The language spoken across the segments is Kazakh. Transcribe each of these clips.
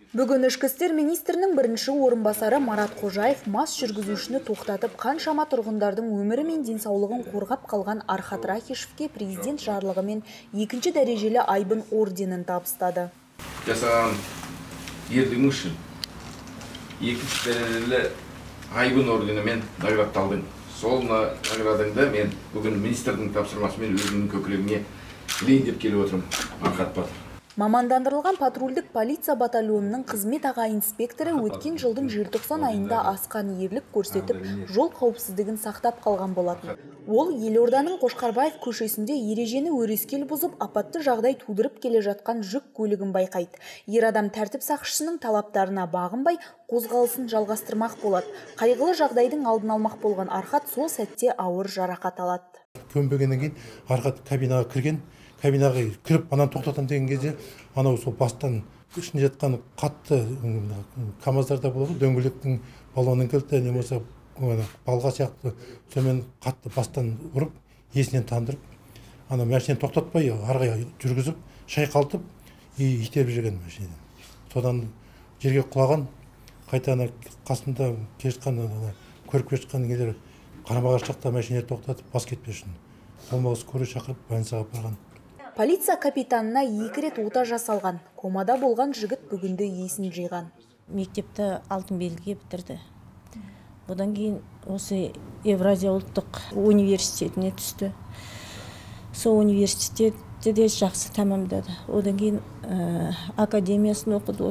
Бүгін ішкі істер министрінің бірінші орынбасары Марат Қожаев мас жүргізушіні тоқтатып, қаншама тұрғындардың өмірі мен денсаулығын қорғап қалған Архат Рахишевке президент жарлығымен екінші дәрежелі айбын орденін табыстады. Жасаған ерлігің үшін екінші дәрежелі айбын орденімен наградталдың. Сол наградыңды мен бүгін министрдің тапсырмасымен өзімнің көкірегіне тілейін деп келіп отырмын, Архат батыр. Мамандандырылған патрульдік полиция батальонының қызмет аға инспекторы өткен жылдың желтоқсан айында асқан ерлік көрсетіп, жол қауіпсіздігін сақтап қалған болатын. Ол елорданың Қошқарбаев көшесінде ережені өрескел бұзып, апатты жағдай тудырып келе жатқан жүк көлігін байқайды. Ер адам тәртіп сақшысының талаптарына бағынбай, қозғалысын жалғастырмақ болады. Қайғылы жағдайдың алдын алмақ болған Архат сол сәтте ауыр жарақат алады. Көнбегеннен кейін Архат кабинаға кірген. Кабинаға кіріп, анан тоқтатам деген кезде, анау сол бастан ішінде жатқан қатты камаздарда болады, дөңгелектің баллонын келді, немесе балға сияқты, сонымен қатты бастан ұрып, есінен тандырып, ана машинаны тоқтатпай, арғая жүргізіп, шайқалтып, итеріп жүрген машинаны. Содан жерге құлаған, қайта қасында кешқан, көріп кешқан келер, қарама-қарсы жақта машинаны тоқтатып, бас кетпес үшін. Болмағыз көрі шақырып, больницаға барған. Полиция капитанына 2 рет ота жасалған. Комада болған жігіт бүгінді есін жиған. Мектепті алтын белгіге бітірді. Одан кейін осы Евразия ұлттық университетіне түсті. Сол университетті де жақсы тамамдады. Одан кейін академиясын оқыды.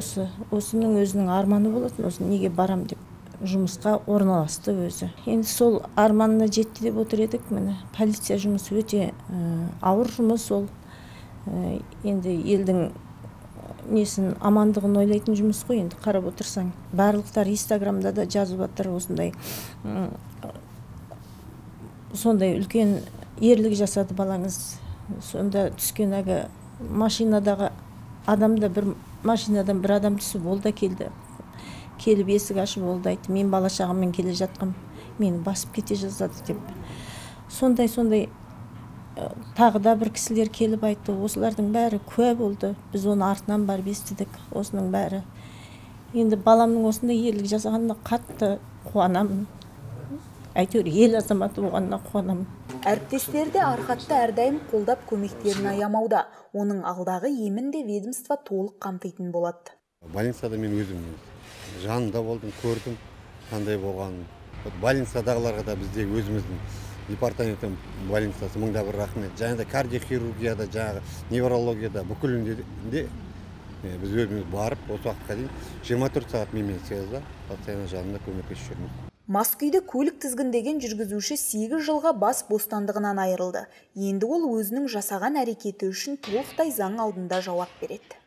Осының өзінің арманы болатын, осы неге барам деп жұмысқа орналасты өзі. Енді сол арманына жетті деп отыр едік. Міне полиция жұмысы өте ауыр жұмыс ол. Енді елдің несін амандығын ойлайтын жұмыс қой, енді қарап отырсаң. Барлықтар Инстаграмда да жазып жатыр осындай. Сондай үлкен ерлік жасады балаңыз. Сонда түскен әгі машинадағы адамда машинадан бір адам түсіп ол да келді. Келіп есік ашып ол да айтты, мен бала шағаммен келе жатқам, мені басып кете жаздады деп. Сондай тағы да бір кісілер келіп айтты, осылардың бәрі куә болды. Біз оны артынан барып естідік, осының бәрі. Енді баламның осындай ерлік жасағанына қатты қуанамын. Әйтеуір ел азаматы болғанына қуанамын. Әріптестері де Архатты әрдайым қолдап көмектерін аямауда. Оның алдағы емін де ведомство толық қамтитын болады. Больницада мен өзім жанында болдым, көрдім, қандай болғанын. Больницадағыларға да бізде өзіміздің департаменттің больницасы мыңда бір рахмет. Және де кардиохирургияда, жаңағы неврологияда, бүкілінде біз өзіміз барып, осы уақытқа дейін 24 сағат менімен связьда, постоянно жанында көмектесіп жүрміз. Мас күйде көлік тізгіндеген жүргізуші 8 жылға бас бостандығынан айырылды. Енді ол өзінің жасаған әрекеті үшін толықтай заң алдында жауап береді.